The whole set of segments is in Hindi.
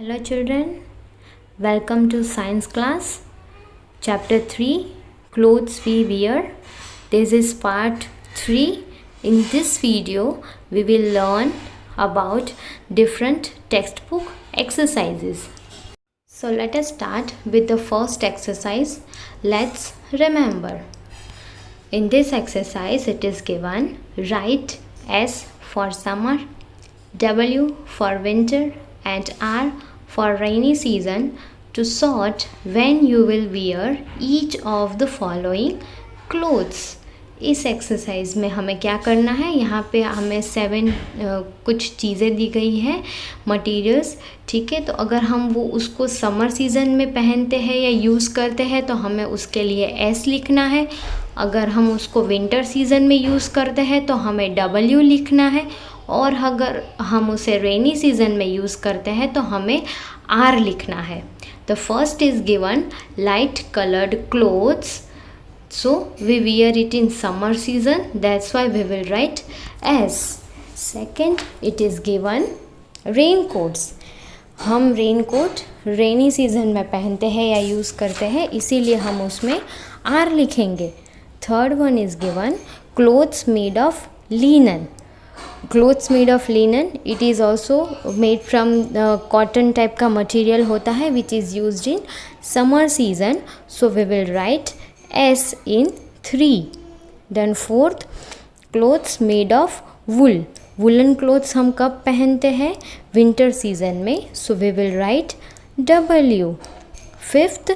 Hello children, welcome to science class. Chapter 3, Clothes we wear. This is part 3. In this video, we will learn about different textbook exercises. So let us start with the first exercise. Let's remember. In this exercise, it is given write S for summer, W for winter and R for rainy season to sort when you will wear each of the following clothes. इस एक्सरसाइज में हमें क्या करना है, यहाँ पे हमें 7 कुछ चीज़ें दी गई हैं, मटेरियल्स, ठीक है। तो अगर हम वो उसको समर सीज़न में पहनते हैं या यूज़ करते हैं तो हमें उसके लिए एस लिखना है। अगर हम उसको विंटर सीज़न में यूज़ करते हैं तो हमें डब्ल्यू लिखना है, और अगर हम उसे रेनी सीज़न में यूज़ करते हैं तो हमें आर लिखना है। The first is given light coloured clothes, so we wear it in summer season, that's why we will write S. Second, it is given raincoats. हम रेनकोट रेनी सीज़न में पहनते हैं या यूज़ करते हैं, इसीलिए हम उसमें R लिखेंगे। Third one is given clothes made of linen. Clothes made of linen, it is also made from cotton type का मटेरियल होता है which is used in summer season, so we will write S in 3. Then fourth, clothes made of wool. Woolen clothes हम कब पहनते हैं, winter season में, so we will write W. Fifth,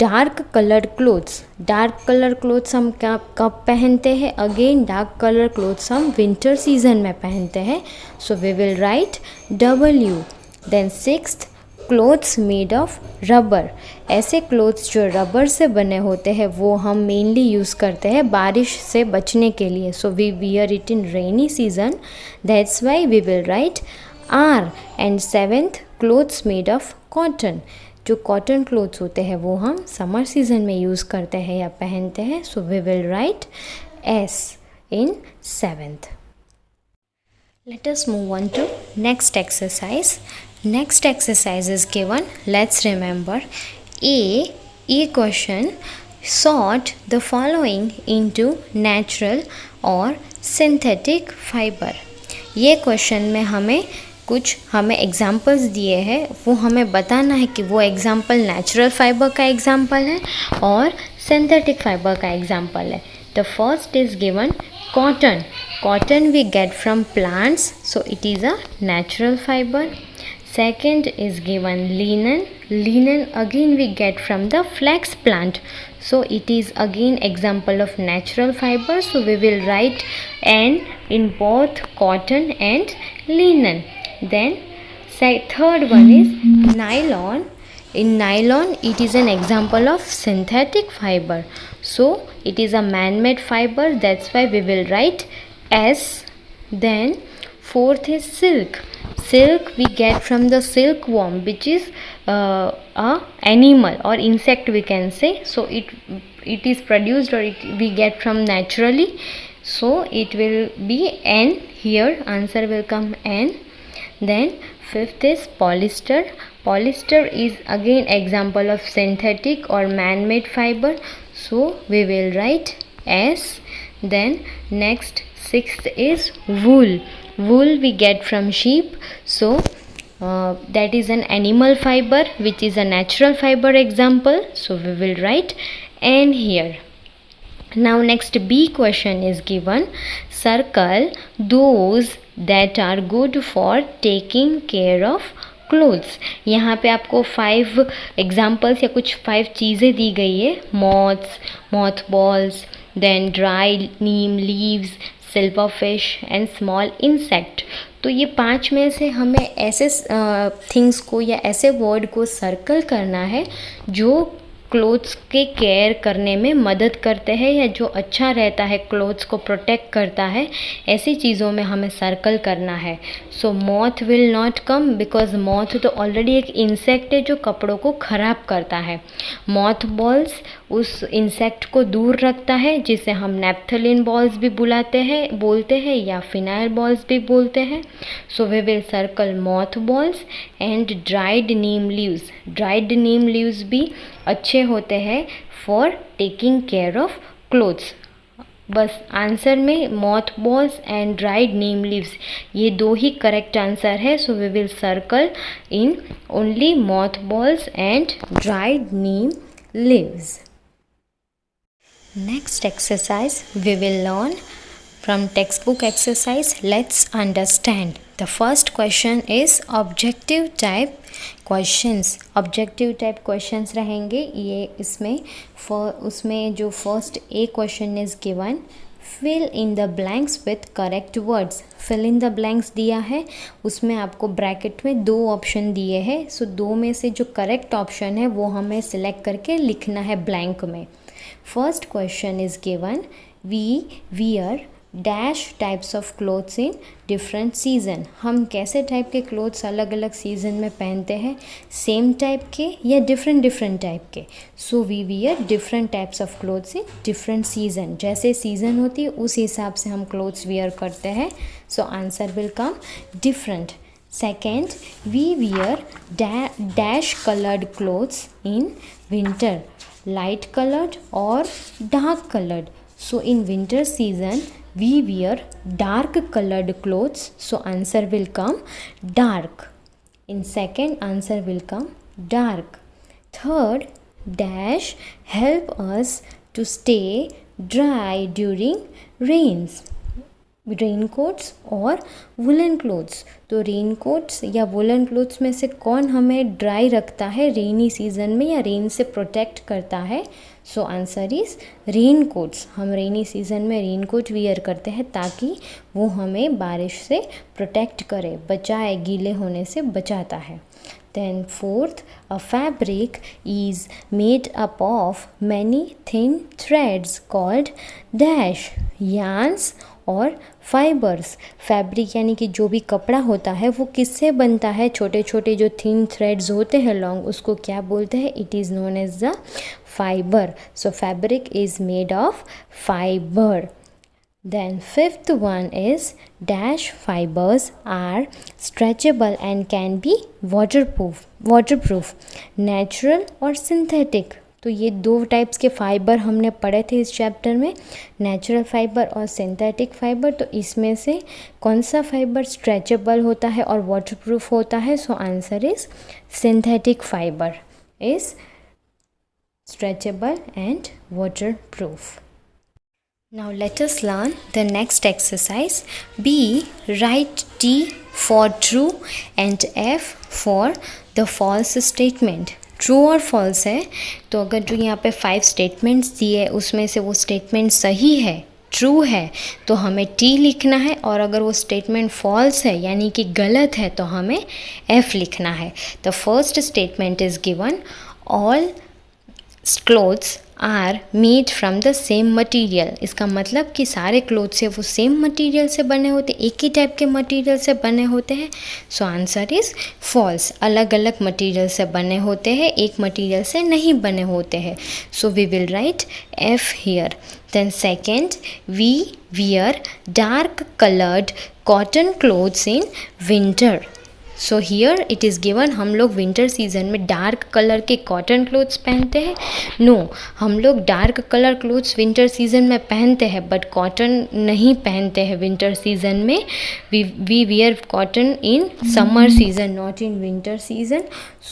dark colored clothes. Dark color clothes हम कब पहनते हैं, again dark color clothes हम winter season में पहनते हैं, so we will write W. Then sixth, clothes made of rubber. ऐसे क्लोथ्स जो रबर से बने होते हैं वो हम मेनली यूज़ करते हैं बारिश से बचने के लिए, so we wear it in rainy season, that's why we will write R. And seventh, clothes made of cotton. जो कॉटन क्लोथ्स होते हैं वो हम समर सीजन में यूज़ करते हैं या पहनते हैं, so we will write S in seventh. Let us move on to next exercise. Next exercise is given. Let's remember. A question. Sort the following into natural or synthetic fiber. ये क्वेश्चन में हमें एग्जाम्पल्स दिए हैं, वो हमें बताना है कि वो एग्जाम्पल नेचुरल फाइबर का एग्जाम्पल है और सिंथेटिक फाइबर का एग्जाम्पल है. The first is given cotton. Cotton we get from plants, so it is a natural fiber. Second is given linen. Linen again we get from the flax plant, so it is again example of natural fiber, so we will write N in both cotton and linen. Then third one is nylon. In nylon it is an example of synthetic fiber, so it is a man-made fiber, that's why we will write S. Then fourth is silk. Silk we get from the silkworm, which is a animal or insect we can say, so it is produced or we get from naturally, so it will be N here, answer will come N. Then fifth is polyester. Polyester is again example of synthetic or man-made fiber, so we will write S. Then next sixth is wool. Wool we get from sheep, so that is an animal fiber which is a natural fiber example, so we will write N here. Now next B question is given. Circle those that are good for taking care of clothes. यहाँ पे आपको 5 एग्जाम्पल्स या कुछ 5 चीज़ें दी गई है. Moths, moth balls, then dry neem leaves, silver fish and small insect. तो ये 5 में से हमें ऐसे थिंग्स को या ऐसे वर्ड को सर्कल करना है जो क्लोथ्स के केयर करने में मदद करते हैं या जो अच्छा रहता है, क्लोथ्स को प्रोटेक्ट करता है, ऐसी चीज़ों में हमें सर्कल करना है। So moth will not come because moth तो ऑलरेडी एक इंसेक्ट है जो कपड़ों को ख़राब करता है। मॉथ बॉल्स उस इंसेक्ट को दूर रखता है, जिसे हम नेप्थलीन बॉल्स भी बोलते हैं या फिनाइल बॉल्स भी बोलते हैं। So we will circle moth balls and dried neem leaves. Dried neem leaves भी अच्छे होते हैं for taking care of clothes. बस आंसर में moth balls and dried neem leaves, ये दो ही करेक्ट आंसर है। So we will circle in only moth balls and dried neem leaves. Next exercise we will learn from textbook exercise. Let's understand. The first question is objective type questions. Objective type questions रहेंगे ये इसमें। उसमें जो first A question is given, fill in the blanks with correct words. fill in the blanks दिया है, उसमें आपको ब्रैकेट में 2 ऑप्शन दिए हैं। सो 2 में से जो करेक्ट ऑप्शन है वो हमें सिलेक्ट करके लिखना है ब्लैंक में। First question is given, we wear dash types of clothes in different season. हम कैसे टाइप के क्लोथ्स अलग अलग सीज़न में पहनते हैं, सेम टाइप के या डिफरेंट टाइप के। So we wear different types of clothes in different season. जैसे सीज़न होती है उस हिसाब से हम क्लोथ्स वियर करते हैं। So answer will come different. Second, we wear dash coloured clothes in winter, light colored or dark colored. So in winter season we wear dark colored clothes, so answer will come dark. In second, answer will come dark. Third, dash help us to stay dry during rains, raincoats और वुलन क्लोथ्स। तो रेनकोट्स या वुलन क्लोथ्स में से कौन हमें ड्राई रखता है रेनी सीजन में या रेन से प्रोटेक्ट करता है? सो आंसर इज़ रेनकोट्स। हम रेनी सीजन में रेनकोट वियर करते हैं ताकि वो हमें बारिश से प्रोटेक्ट करे, बचाए, गीले होने से बचाता है। Then fourth, a fabric is made up of many thin threads called dash yarns और फाइबर्स। फैब्रिक यानी कि जो भी कपड़ा होता है वो किससे बनता है? छोटे छोटे जो थिन थ्रेड्स होते हैं लॉन्ग, उसको क्या बोलते हैं? It is known as the fibre. So fabric is made of fibre. Then fifth one is dash fibers are stretchable and can be waterproof, natural और synthetic। तो ये 2 टाइप्स के फाइबर हमने पढ़े थे इस चैप्टर में, नेचुरल फाइबर और सिंथेटिक फाइबर। तो इसमें से कौन सा फाइबर स्ट्रेचेबल होता है और वाटरप्रूफ होता है? सो answer is synthetic fibre is stretchable and waterproof. Now let us learn the next exercise. B, write T for true and F for the false statement. True और फॉल्स है, तो अगर जो यहाँ पे 5 स्टेटमेंट्स दिए उसमें से वो स्टेटमेंट सही है, ट्रू है, तो हमें टी लिखना है, और अगर वो स्टेटमेंट फॉल्स है यानी कि गलत है तो हमें एफ लिखना है। The first statement is given, all clothes are made from the same material. इसका मतलब कि सारे क्लोथ्स है वो सेम मटीरियल से बने होते, एक ही टाइप के मटीरियल से बने होते हैं। So answer is false. अलग अलग मटीरियल से बने होते हैं, एक मटीरियल से नहीं बने होते हैं। So we will write F here. Then second, we wear dark coloured cotton clothes in winter. So here it is given, हम लोग विंटर सीजन में डार्क कलर के कॉटन क्लोथ्स पहनते हैं? नो, हम लोग dark colour clothes winter season में पहनते हैं बट कॉटन नहीं पहनते हैं विंटर सीजन में। We wear cotton in summer season, not in winter season.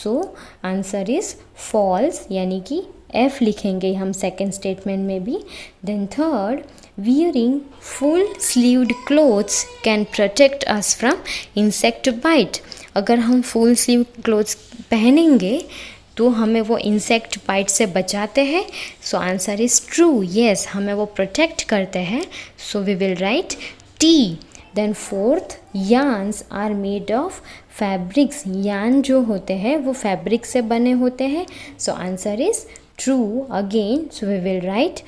So answer is false, यानी कि एफ लिखेंगे हम सेकेंड स्टेटमेंट में भी। Then third, wearing full sleeved clothes can protect us from insect bite. अगर हम फुल स्लीव क्लोथ्स पहनेंगे तो हमें वो इंसेक्ट बाइट से बचाते हैं। So answer is true, yes, हमें वो प्रोटेक्ट करते हैं। So we will write T. Then fourth, yarns are made of fabrics. Yarn जो होते हैं वो फैब्रिक से बने होते हैं। So answer is true again, so we will write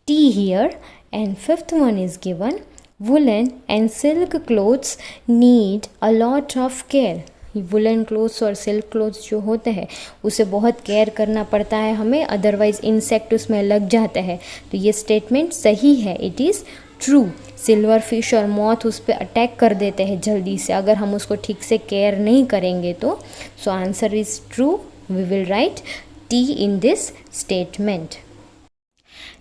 T here. And fifth one is given, woolen and silk clothes need a lot of care. Woollen clothes और सिल्क क्लोथ्स जो होते हैं उसे बहुत केयर करना पड़ता है हमें, अदरवाइज इंसेक्ट उसमें लग जाते हैं। तो ये स्टेटमेंट सही है, it is true. Silver fish और मॉथ उस पर अटैक कर देते हैं जल्दी से अगर हम उसको ठीक से केयर नहीं करेंगे तो। So answer is true, we will write T in this statement.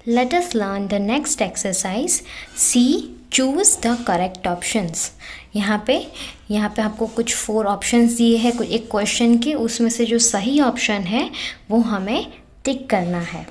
Let us learn the next exercise. C. Choose the correct options. यहाँ पे आपको कुछ 4 ऑप्शंस दिए हैं एक क्वेश्चन के, उसमें से जो सही ऑप्शन है वो हमें टिक करना है।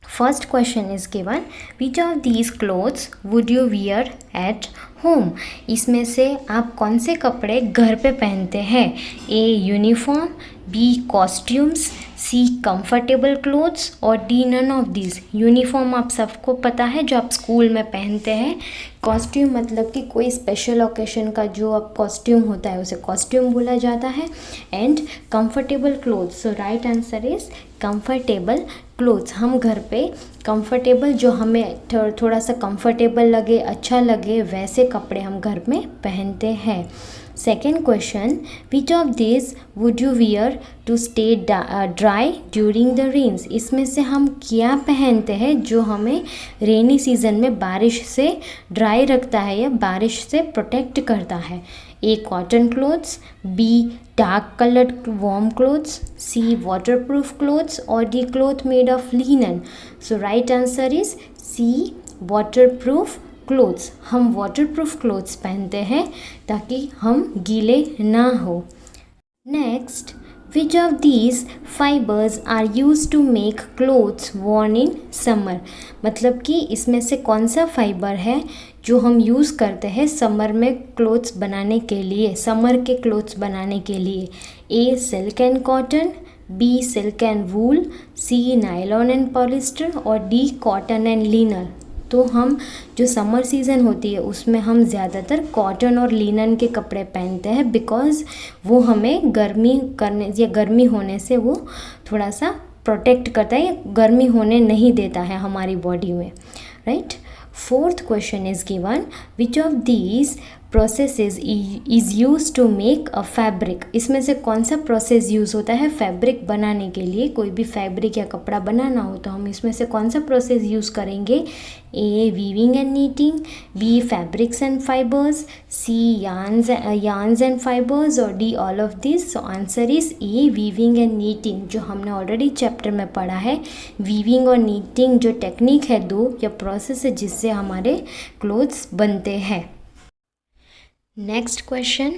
First question is given, which of these clothes would you wear at home. इसमें से आप कौन से कपड़े घर पे पहनते हैं? A uniform, B costumes, C comfortable clothes और D none of this. Uniform आप सबको पता है जो आप स्कूल में पहनते हैं। कॉस्ट्यूम मतलब कि कोई स्पेशल ओकेशन का जो आप कॉस्ट्यूम होता है उसे कॉस्ट्यूम बोला जाता है। And comfortable clothes, so right answer is comfortable clothes. हम घर पे कंफर्टेबल, जो हमें थोड़ा सा कंफर्टेबल लगे, अच्छा लगे, वैसे कपड़े हम घर में पहनते हैं। Second question, which of this would you wear to stay dry during the rains. इसमें से हम क्या पहनते हैं जो हमें रेनी सीजन में बारिश से ड्राई रखता है या बारिश से प्रोटेक्ट करता है? A cotton clothes, B dark coloured warm clothes, C waterproof clothes और D cloth made of linen. So right answer is C waterproof clothes. हम वाटरप्रूफ क्लोथ्स पहनते हैं ताकि हम गीले ना हो। Next, which of these fibres are use to make clothes worn in summer. मतलब कि इसमें से कौन सा फाइबर है जो हम यूज़ करते हैं समर में क्लोथ्स बनाने के लिए, समर के क्लोथ्स बनाने के लिए? A silk and cotton, B silk and wool, C nylon and polyester और डी कॉटन एंड लिनन। तो हम जो समर सीज़न होती है उसमें हम ज़्यादातर कॉटन और लिनन के कपड़े पहनते हैं, बिकॉज़ वो हमें गर्मी करने या गर्मी होने से वो थोड़ा सा प्रोटेक्ट करता है, गर्मी होने नहीं देता है हमारी बॉडी में, right. Fourth question is given, which of these processes is use to make a fabric. इसमें से कौन सा प्रोसेस यूज़ होता है फैब्रिक बनाने के लिए? कोई भी फैब्रिक या कपड़ा बनाना हो तो हम इसमें से कौन सा प्रोसेस यूज़ करेंगे? A weaving and knitting, B fabrics and fibres, C yarns and fibres और D all of this. So answer is A weaving and knitting, जो हमने ऑलरेडी चैप्टर में पढ़ा है। वीविंग और नीटिंग जो टेक्निक है, दो या प्रोसेस है जिससे हमारे क्लोथ्स बनते हैं। Next question,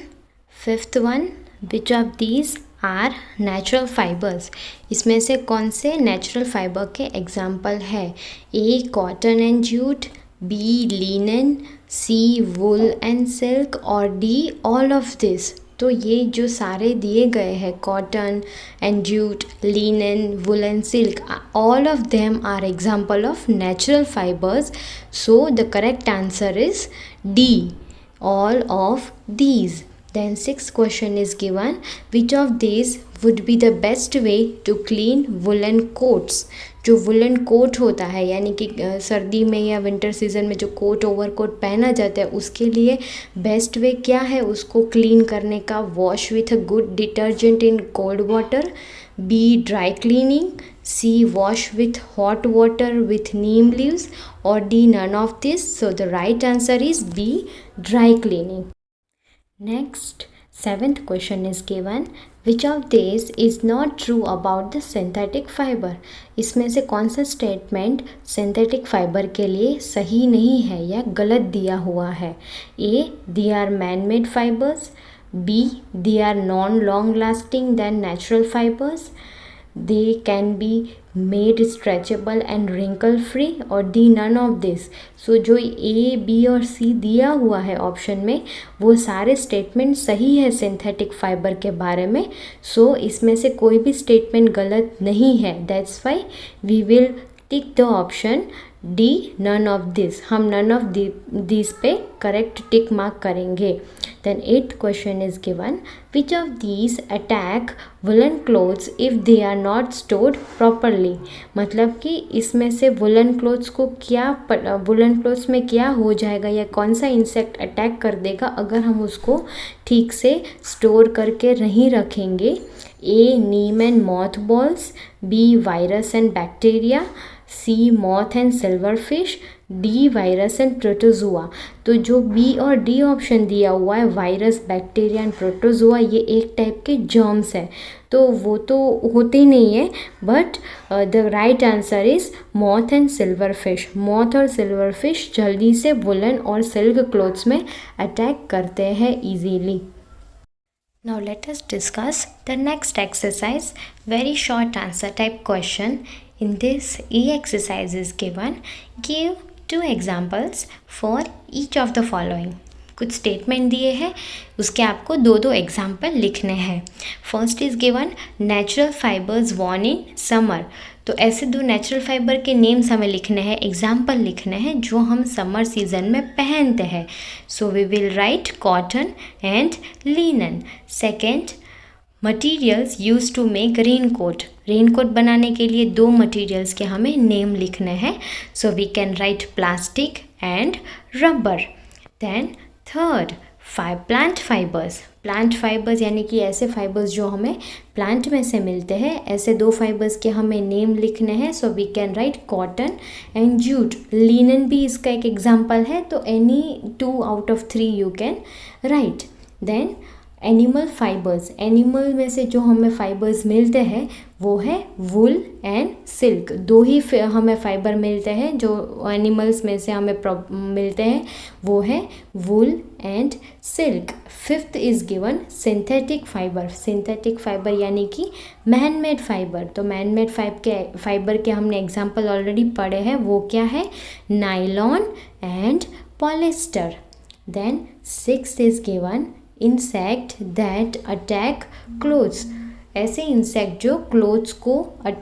fifth one, which of these are natural fibres. इसमें से कौन से नेचुरल फाइबर के एग्जाम्पल है? A cotton and jute, B linen, C wool and silk और डी ऑल ऑफ दिस। तो ये जो सारे दिए गए हैं, cotton and jute, linen, wool and silk, all of them are example of natural fibres. So the correct answer is D, all of these. Then sixth question is given, which of these would be the best way to clean woolen coats। जो वुलन कोट होता है, यानी कि सर्दी में या विंटर सीजन में जो कोट ओवर कोट पहना जाता है, उसके लिए बेस्ट वे क्या है उसको क्लीन करने का? Wash with a good detergent in cold water, B dry cleaning, C wash with hot water with neem leaves और D none of this. So the right answer is B dry cleaning. Next, seventh question is given, which of these is not true about the synthetic fiber। इसमें से कौन सा स्टेटमेंट सिंथेटिक फाइबर के लिए सही नहीं है या गलत दिया हुआ है? A they are man made fibres, B they are non long lasting then natural fibres, they can be made stretchable and wrinkle free और डी none of this। सो जो ए बी और सी दिया हुआ है ऑप्शन में वो सारे स्टेटमेंट सही है सिंथेटिक फाइबर के बारे में। सो इसमें से कोई भी स्टेटमेंट गलत नहीं है, that's why we will tick the option D none of this, हम नन ऑफ दिस पे करेक्ट टिक मार्क करेंगे. Then eighth question is given, which of these attack woolen clothes if they are not stored properly. मतलब कि इसमें से वुलन क्लोथ्स को क्या, वुलन क्लोथ्स में क्या हो जाएगा या कौन सा इंसेक्ट अटैक कर देगा अगर हम उसको ठीक से स्टोर करके नहीं रखेंगे. A neem and mothballs, B virus and bacteria, C moth and silverfish, D virus and protozoa. तो जो बी और डी ऑप्शन दिया हुआ है वायरस, बैक्टीरिया एंड प्रोटोजुआ, ये एक टाइप के जर्म्स है, तो वो तो होते ही नहीं है. But the right answer is moth and silver fish. Moth और सिल्वर फिश जल्दी से वुलन और सिल्क क्लोथ्स में अटैक करते हैं easily. Now let us discuss the next exercise, very short answer type question. In this E exercise is given, give 2 examples for each of the following. कुछ स्टेटमेंट दिए हैं, उसके आपको 2 एग्जाम्पल लिखने हैं. First is given natural fibres worn in summer. तो ऐसे 2 नेचुरल फाइबर के नेम्स हमें लिखने हैं, एग्जाम्पल लिखने हैं जो हम समर सीजन में पहनते हैं. So we will write cotton and linen. Second, materials use to make raincoat. Raincoat बनाने के लिए 2 मटीरियल्स के हमें नेम लिखने हैं. So we can write plastic and rubber. Then third, plant fibres. Plant fibres यानी कि ऐसे फाइबर्स जो हमें प्लांट में से मिलते हैं, ऐसे 2 फाइबर्स के हमें नेम लिखने हैं. So we can write cotton and jute. Linen भी इसका एक एग्जाम्पल है, तो any 2 out of 3 you can write. Then animal fibres. Animal में से जो हमें फाइबर्स मिलते हैं वो है वुल एंड सिल्क. 2 ही हमें फाइबर मिलते हैं जो एनिमल्स में से हमें मिलते हैं, वो है wool and silk. Fifth is given synthetic fibre. Synthetic fibre यानी कि मैन मेड फाइबर. तो मैन मेड फाइबर के हमने एग्जाम्पल ऑलरेडी पढ़े हैं, वो क्या है, nylon and polyester. Then sixth is given insect that attack clothes. ऐसे इंसेक्ट जो क्लोथ्स को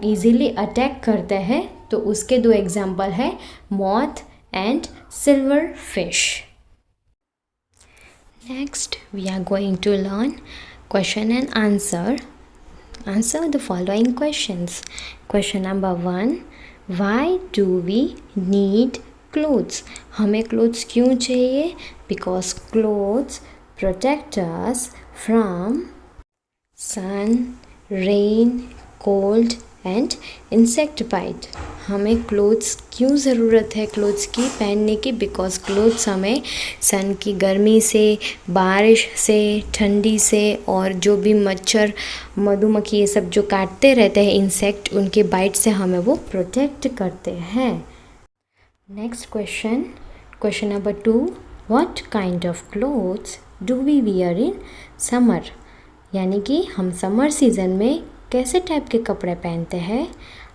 ईजिली अटैक करते हैं, तो उसके 2 एग्जाम्पल है moth and silverfish. Next we are going to learn question and answer. Answer the following questions. Question number 1, why do we need clothes. हमें क्लोथ्स क्यों चाहिए? Because clothes protect us from sun, rain, cold and insect bite. हमें क्लोथ्स क्यों ज़रूरत है क्लोथ्स की पहनने की? बिकॉज क्लोथ्स हमें सन की गर्मी से, बारिश से, ठंडी से और जो भी मच्छर, मधुमक्खी ये सब जो काटते रहते हैं इंसेक्ट, उनके बाइट से हमें वो प्रोटेक्ट करते हैं. Next question, question number 2, what kind of clothes do we wear in summer. यानी कि हम समर सीज़न में कैसे टाइप के कपड़े पहनते हैं?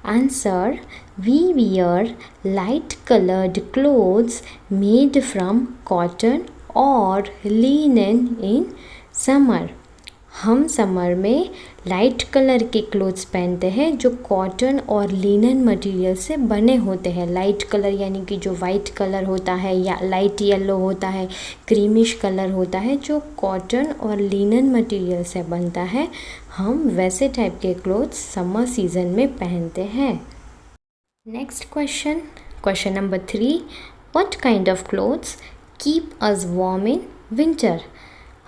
Answer, we wear light coloured clothes made from cotton और लिनन इन समर. हम समर में लाइट कलर के क्लोथ्स पहनते हैं जो कॉटन और लिनन मटेरियल से बने होते हैं. लाइट कलर यानी कि जो वाइट कलर होता है या लाइट येलो होता है, क्रीमिश कलर होता है, जो कॉटन और लिनन मटेरियल से बनता है, हम वैसे टाइप के क्लोथ्स समर सीजन में पहनते हैं. Next question, question number 3, what kind of clothes keep us warm in winter.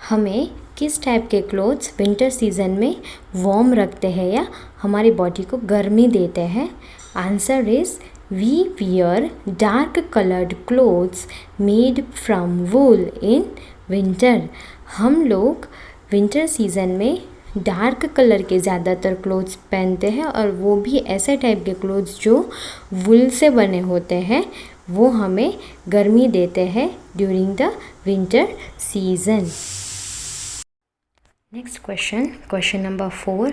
हमें किस टाइप के क्लोथ्स विंटर सीजन में वार्म रखते हैं या हमारी बॉडी को गर्मी देते हैं? Answer is we wear dark coloured clothes made from wool in winter. हम लोग विंटर सीजन में डार्क कलर के ज़्यादातर क्लोथ्स पहनते हैं और वो भी ऐसे टाइप के क्लोथ्स जो वूल से बने होते हैं, वो हमें गर्मी देते हैं during the winter season. Next question, question number 4,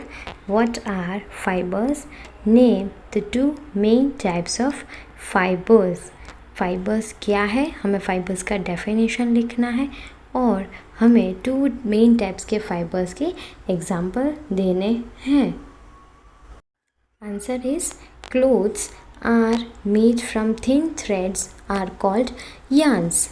what are fibers? Name the 2 main types of fibers. Fibers क्या है? हमें fibers का definition लिखना है और हमें 2 main types के fibers के example देने हैं. Answer is clothes are made from thin threads are called yarns.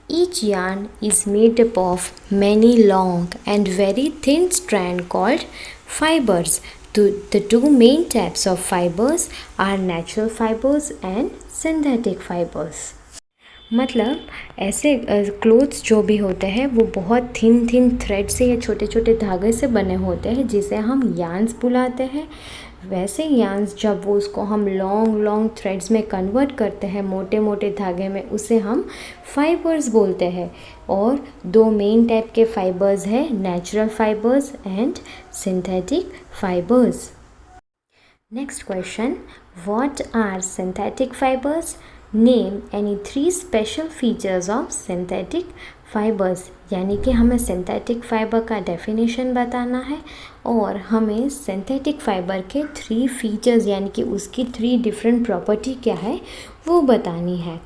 Each yarn is made up of many long and very thin strands called fibers. The two main types of fibers are natural fibers and synthetic fibers. मतलब ऐसे क्लोथ्स जो भी होते हैं वो बहुत थिन थिन थ्रेड से या छोटे छोटे धागे से बने होते हैं जिसे हम यार्न्स बुलाते हैं। वैसे यार्न्स जब वो उसको हम लॉन्ग लॉन्ग थ्रेड्स में कन्वर्ट करते हैं मोटे मोटे धागे में, उसे हम फाइबर्स बोलते हैं। और दो मेन टाइप के फाइबर्स हैं, natural fibres and synthetic fibres. Next question, what are synthetic fibres? Name any 3 special features of synthetic fibres. यानी कि हमें सिंथेटिक फाइबर का डेफिनेशन बताना है और हमें सिंथेटिक फाइबर के 3 फीचर्स यानी कि उसकी 3 डिफरेंट प्रॉपर्टी क्या है वो बतानी है।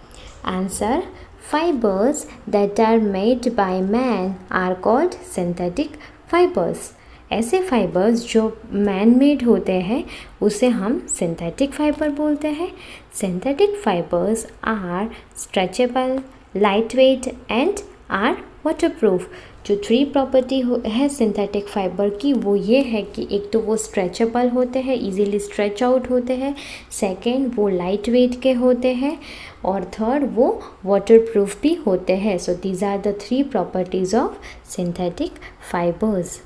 आंसर, fibres that are made by man are called synthetic fibres. ऐसे फाइबर्स जो मैन मेड होते हैं उसे हम सिंथेटिक फाइबर बोलते हैं। Synthetic fibres are stretchable, light weight and are waterproof. जो 3 प्रॉपर्टी है सिंथेटिक फाइबर की वो ये है कि एक तो वो स्ट्रेचेबल होते हैं, इजीली स्ट्रेच आउट होते हैं, सेकेंड वो लाइट वेट के होते हैं और थर्ड वो वाटरप्रूफ भी होते हैं। So these are the 3 properties of synthetic fibres.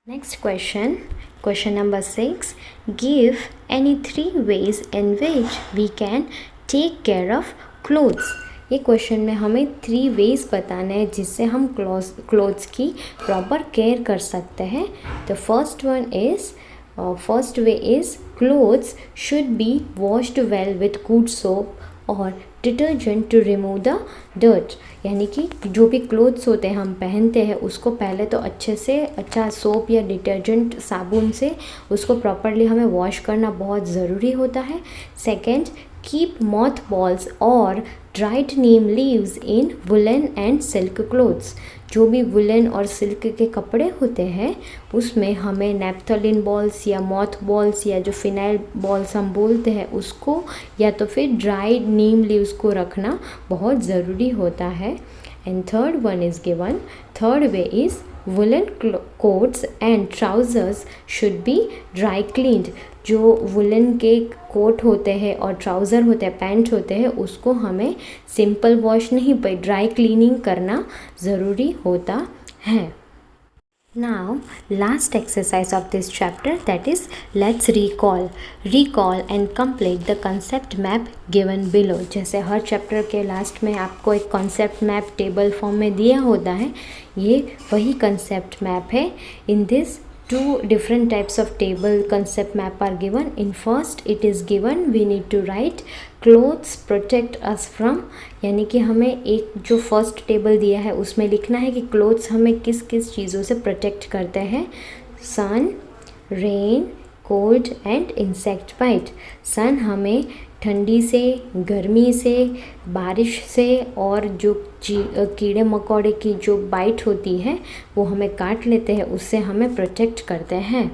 Next question, question number 6. Give any 3 ways in which we can take care of clothes. ये क्वेश्चन में हमें 3 वेज बताना है जिससे हम क्लोथ्स की प्रॉपर केयर कर सकते हैं। The first way is clothes should be washed well with good soap और detergent to remove the dirt. यानी कि जो भी क्लोथ्स होते हैं हम पहनते हैं उसको पहले तो अच्छे से अच्छा सोप या डिटर्जेंट साबुन से उसको प्रॉपरली हमें वॉश करना बहुत ज़रूरी होता है। सेकेंड, कीप मॉथ बॉल्स और dried neem leaves in woollen and silk clothes. जो भी वुलन और सिल्क के कपड़े होते हैं उसमें हमें नेप्थोलिन बॉल्स या मॉथ बॉल्स या जो फिनाइल बॉल्स हम बोलते हैं उसको या तो फिर ड्राइड नीम लीव्स को रखना बहुत ज़रूरी होता है। And third one is given, third way is woollen quotes and trousers should be dry cleaned. जो वुलन के कोट होते हैं और ट्राउज़र होते हैं, पैंट होते हैं, उसको हमें सिंपल वॉश नहीं पर ड्राई क्लीनिंग करना ज़रूरी होता है। Now last exercise of this chapter, that is let's recall and complete the concept map given below। जैसे हर चैप्टर के लास्ट में आपको एक concept map टेबल फॉर्म में दिया होता है, ये वही concept map है। In this 2 different types of table concept map are given. In first it is given we need to write clothes protect us from, यानी कि हमें एक जो फर्स्ट टेबल दिया है उसमें लिखना है कि क्लोथ्स हमें किस किस चीज़ों से प्रोटेक्ट करते हैं। Sun, rain, cold and insect bite. Sun हमें ठंडी से, गर्मी से, बारिश से और जो कीड़े मकोड़े की जो बाइट होती है वो हमें काट लेते हैं, उससे हमें प्रोटेक्ट करते हैं।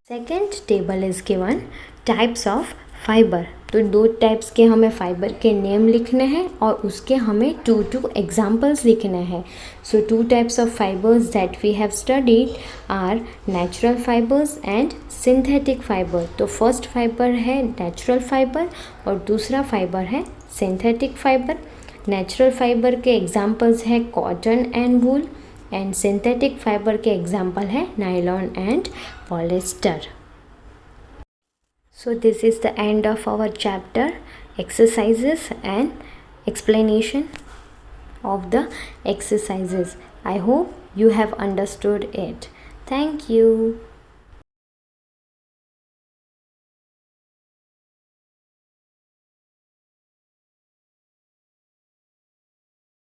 Second table is given types of fibre. तो 2 टाइप्स के हमें फाइबर के नेम लिखने हैं और उसके हमें 2 एग्जाम्पल्स लिखने हैं। So 2 types of fibres that we have studied are natural fibres and synthetic fibre. तो फर्स्ट फाइबर है नेचुरल फाइबर और दूसरा फाइबर है सिंथेटिक फाइबर। नेचुरल फाइबर के एग्जाम्पल्स है cotton and wool and synthetic fibre के एग्जाम्पल है nylon and polyester. So this is the end of our chapter exercises and explanation of the exercises. I hope you have understood it. Thank you.